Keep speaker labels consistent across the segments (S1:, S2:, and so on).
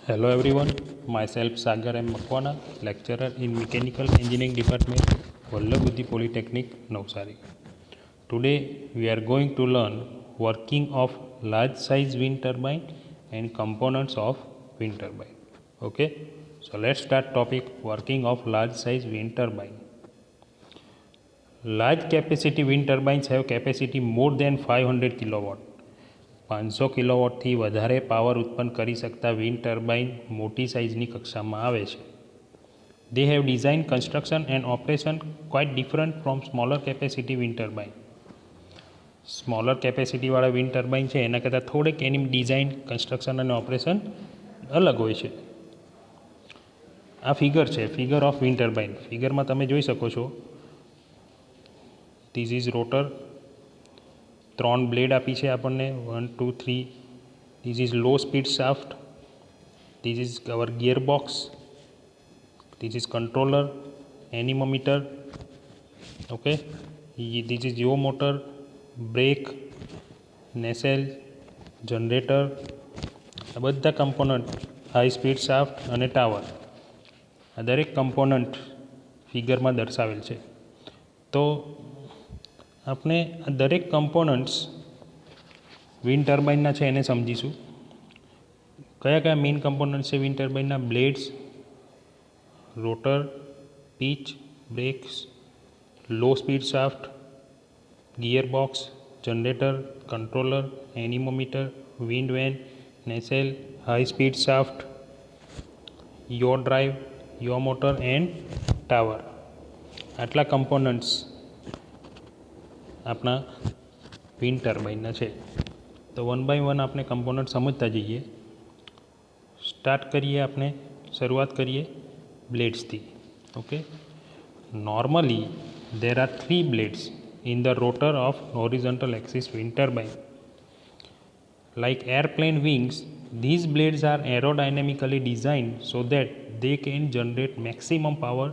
S1: Hello everyone, myself Sagar M. Makwana, lecturer in Mechanical Engineering Department, Vallabh Polytechnic, Navsari. Today we are going to learn working of large size wind turbine and components of wind turbine. Okay, so let's start topic working of large size wind turbine. Large capacity wind turbines have capacity more than 500 kilowatt. 500 કિલોવોટથી વધારે power ઉત્પન્ન કરી શકતા wind turbine મોટી સાઇઝની કક્ષામાં આવે છે. They have design, construction and operation quite different from smaller capacity wind turbine. Smaller કેપેસિટીવાળા wind turbine છે એના કરતાં થોડીક એની ડિઝાઇન, કન્સ્ટ્રક્શન અને ઓપરેશન અલગ હોય છે. આ ફિગર છે, ફિગર ઓફ વિન્ડ ટર્બાઇન. ફિગરમાં તમે જોઈ શકો છો, ધીસ ઇઝ રોટર. 3 બ્લેડ આપી છે આપણને, 1 2 3. This is low speed shaft. This is our gear box. This is controller, anemometer. Okay, this is yaw motor, brake, nacelle, generator. આ બધા કમ્પોનન્ટ, હાઈ સ્પીડ શાફ્ટ અને ટાવર, આ દરેક component ફિગરમાં દર્શાવેલ છે. તો આપણે આ દરેક કમ્પોનન્ટ્સ વિન્ડ ટર્બાઇનના છે એને સમજીશું. કયા કયા મેઇન કમ્પોનન્ટ્સ છે વિન્ડ ટર્બાઇનના? Blades, rotor, pitch, brakes, low speed shaft, gear box, generator, controller, anemometer, wind vane, nacelle, high speed shaft, yaw drive, yaw motor and tower. આટલા કમ્પોનન્ટ્સ આપણા વિન્ડ ટર્બાઇનના છે. તો વન બાય વન આપણે component સમજતા જઈએ. Start કરીએ, આપણે શરૂઆત કરીએ બ્લેડ્સથી. Okay, normally there are 3 blades in the rotor of horizontal axis wind turbine. Like airplane wings, these blades are aerodynamically designed so that they can generate maximum power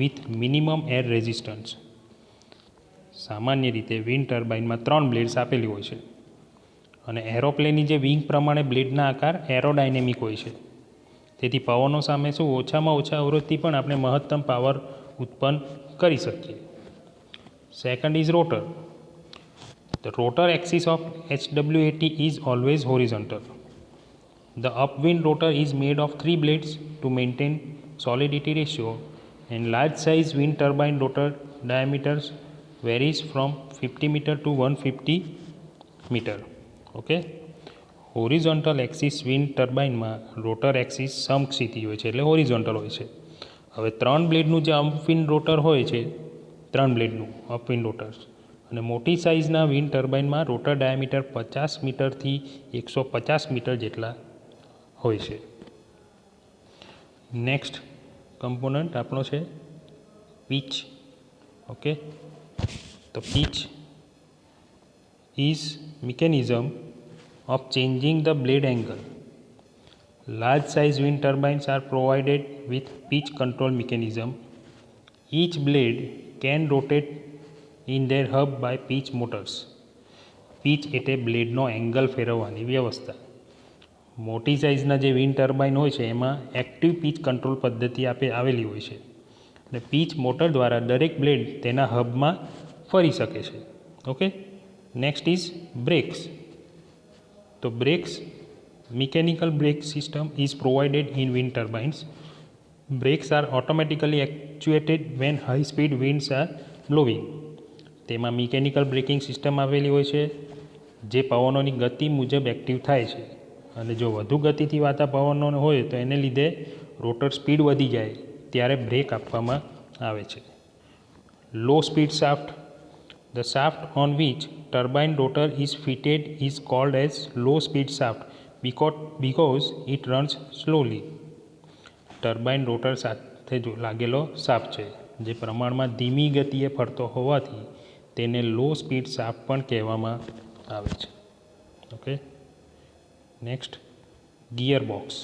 S1: with minimum air resistance. સામાન્ય રીતે wind ટર્બાઇનમાં 3 બ્લેડ્સ આપેલી હોય છે અને એરોપ્લેનની જે wing પ્રમાણે બ્લેડના આકાર aerodynamic હોય છે. તેથી પવનો સામે શું ઓછામાં ઓછા અવરોધથી પણ આપણે મહત્તમ પાવર ઉત્પન્ન કરી શકીએ. Second is rotor. The rotor axis of HWAT is always horizontal. The upwind rotor is made of 3 blades to maintain solidity ratio, and large size wind turbine rotor diameters varies from 50 meter to 150 meter. Okay, horizontal axis wind ટર્બાઇનમાં rotor axis સમક્ષિતિજ હોય છે, એટલે horizontal હોય છે. હવે 3 બ્લેડનું જે અપવિન્ડ rotor હોય છે, 3 બ્લેડનું અપવિન્ડ રોટર્સ, અને મોટી સાઇઝના વિન્ડ ટર્બાઇનમાં રોટર ડાયામીટર 50 મીટરથી 150 મીટર જેટલા હોય છે. નેક્સ્ટ કમ્પોનન્ટ આપણો છે પીચ. ઓકે, તો pitch is mechanism of changing the blade angle. Large size wind turbines are provided with pitch control mechanism. Each blade can rotate in their hub by pitch motors. Pitch એટલે બ્લેડનો angle ફેરવવાની વ્યવસ્થા. મોટી સાઇઝના જે wind turbine હોય છે એમાં active pitch control પદ્ધતિ આવેલી હોય છે, અને પીચ મોટર દ્વારા દરેક બ્લેડ તેના હબમાં ફરી શકે છે. Okay, next is brakes. તો brakes, mechanical brake system is provided in wind turbines. Brakes are automatically actuated when high speed winds are blowing. તેમાં મિકેનિકલ બ્રેકિંગ સિસ્ટમ આવેલી હોય છે જે પવનોની ગતિ મુજબ એક્ટિવ થાય છે, અને જો વધુ ગતિથી વાતા પવનો હોય તો એને લીધે રોટર સ્પીડ વધી જાય ત્યારે બ્રેક આપવામાં આવે છે. લો speed shaft. The shaft on which turbine rotor is fitted is called as low speed shaft because it runs slowly. Turbine rotor સાથે લાગેલો શાફ્ટ છે જે પ્રમાણમાં ધીમી ગતિએ ફરતો હોવાથી તેને લો સ્પીડ શાફ્ટ પણ કહેવામાં આવે છે. Okay, next gear box.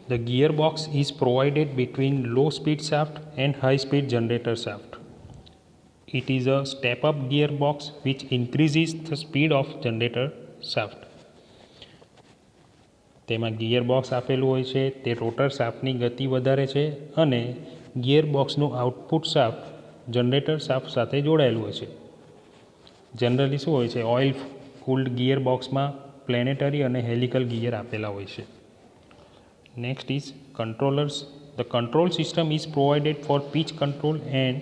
S1: The gearbox is provided between low speed shaft and high speed generator shaft. It is a step-up gearbox which increases the speed of generator shaft. તેમાં gear box આપેલું હોય છે, તે rotor શાફ્ટની ગતિ વધારે છે અને gear બોક્સનું આઉટપુટ શાફ્ટ જનરેટર શાફ્ટ સાથે જોડાયેલું હોય છે. જનરલી શું હોય છે, ઓઇલ કુલ્ડ ગિયર બોક્સમાં પ્લેનેટરી અને હેલિકલ ગિયર આપેલા હોય છે. Next is controllers. The control system is provided for pitch control and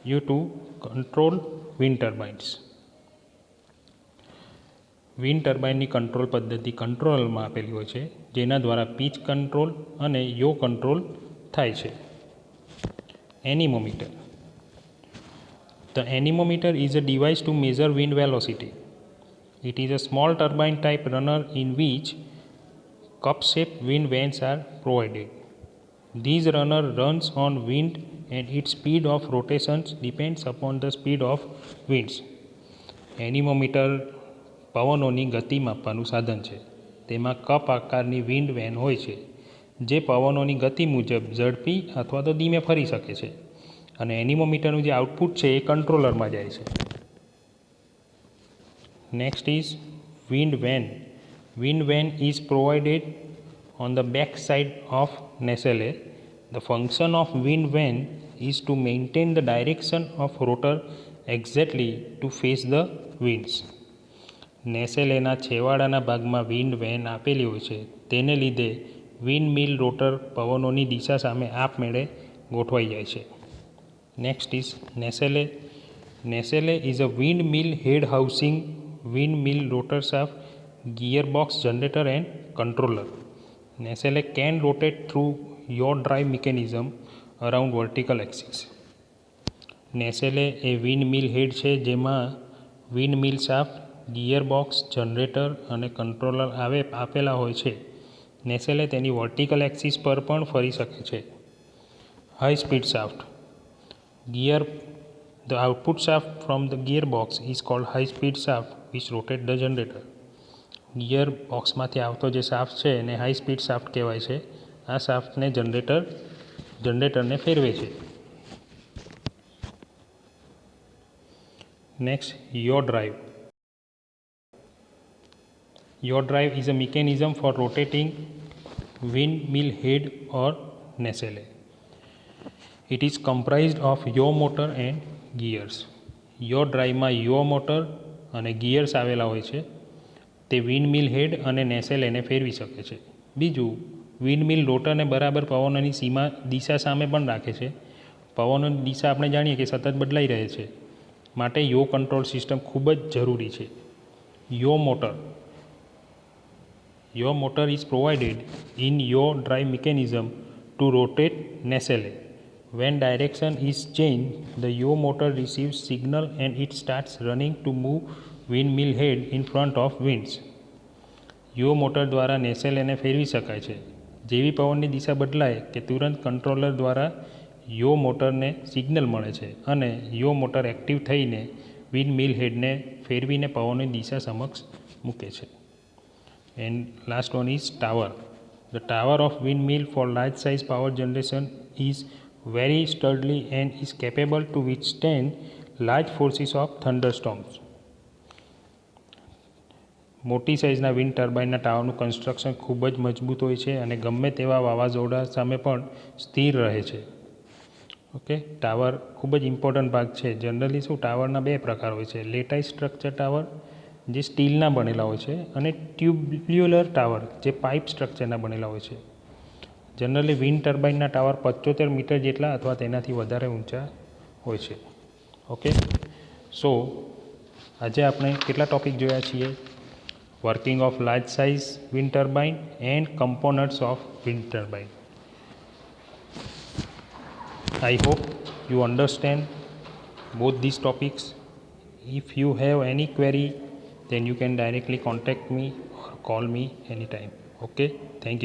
S1: you to control wind turbines. Wind ટર્બાઇનની કંટ્રોલ પદ્ધતિ કંટ્રોલરમાં આપેલી હોય છે, જેના દ્વારા પીચ કંટ્રોલ અને યો કંટ્રોલ થાય છે. એનિમોમીટર. The anemometer is a device to measure wind velocity. It is a small turbine type runner in which cup-shaped wind vanes are provided. This runner runs on wind and its speed of rotations depends upon the speed of winds. એનિમોમીટર પવનોની ગતિ માપવાનું સાધન છે. તેમાં cup આકારની wind van હોય છે, જે પવનોની ગતિ મુજબ ઝડપી અથવા તો ધીમે ફરી શકે છે અને એનિમોમીટરનું જે આઉટપુટ છે એ કંટ્રોલરમાં જાય છે. Next is wind vane. Wind vane is provided on the back side of nacelle. The function of wind vane is to maintain the direction of rotor exactly to face the winds. નેસેલેના છેવાડાના ભાગમાં wind van આપેલી હોય છે, તેને લીધે wind મિલ rotor પવનોની દિશા સામે આપમેળે ગોઠવાઈ જાય છે. Next is nacelle. Nacelle is a wind mill head housing wind mill rotor shaft, gearbox, generator and controller. Nacelle can rotate through yaw drive mechanism around vertical axis. Nacelle A wind mill હેડ છે, જેમાં wind મિલ shaft, gearbox, generator અને controller આપેલા હોય છે. Nacelle તેની vertical axis પર પણ ફરી શકે છે. High speed shaft. The output shaft from the gearbox is called high speed shaft which rotate the generator. Gear બોક્સમાંથી આવતો જે શાફ્ટ છે એને હાઈ સ્પીડ શાફ્ટ કહેવાય છે. આ શાફ્ટને જનરેટરને ફેરવે છે. નેક્સ્ટ, યો ડ્રાઈવ. યો drive is a mechanism for rotating windmill head or nacelle. It is comprised of yaw motor and gears. યો ડ્રાઈવમાં યો મોટર અને ગિયર્સ આવેલા હોય છે. તે વિન્ડમિલ હેડ અને નેસેલેને ફેરવી શકે છે. બીજું, વિન્ડમિલ રોટરને બરાબર પવનોની દિશા સામે પણ રાખે છે. પવનોની દિશા આપણે જાણીએ કે સતત બદલાઈ રહે છે, માટે યો કંટ્રોલ સિસ્ટમ ખૂબ જ જરૂરી છે. Yaw motor. Yaw motor is provided in yaw drive mechanism to rotate nacelle. When direction is changed, the yaw motor receives signal and it starts running to move windmill head in front of winds. યો motor દ્વારા નેસેલેને ફેરવી શકાય છે. જેવી પવનની દિશા બદલાય કે તુરંત કંટ્રોલર દ્વારા યો મોટરને સિગ્નલ મળે છે અને યો મોટર એક્ટિવ થઈને વિન્ડમિલ હેડને ફેરવીને પવનની દિશા સમક્ષ મૂકે છે. And last one is tower. The tower of windmill for large size power generation is very sturdy and is capable to withstand large forces of thunderstorms. મોટી સાઇઝના વિન્ડ ટર્બાઇનના ટાવરનું કન્સ્ટ્રક્શન ખૂબ જ મજબૂત હોય છે અને ગમે તેવા વાવાઝોડા સામે પણ સ્થિર રહે છે. ઓકે, ટાવર ખૂબ જ ઇમ્પોર્ટન્ટ ભાગ છે. જનરલી શું, ટાવરના બે પ્રકાર હોય છે, લેટાઇસ સ્ટ્રક્ચર ટાવર જે સ્ટીલના બનેલા હોય છે અને ટ્યુબ્યુલર ટાવર જે પાઇપ સ્ટ્રક્ચરના બનેલા હોય છે. જનરલી વિન્ડ ટર્બાઇનના ટાવર 75 મીટર જેટલા અથવા તેનાથી વધારે ઊંચા હોય છે. ઓકે, સો આજે આપણે કેટલા ટોપિક જોયા છીએ? Working of large size wind turbine and components of wind turbine. I hope you understand both these topics. If you have any query, then you can directly contact me or call me anytime. Okay, thank you.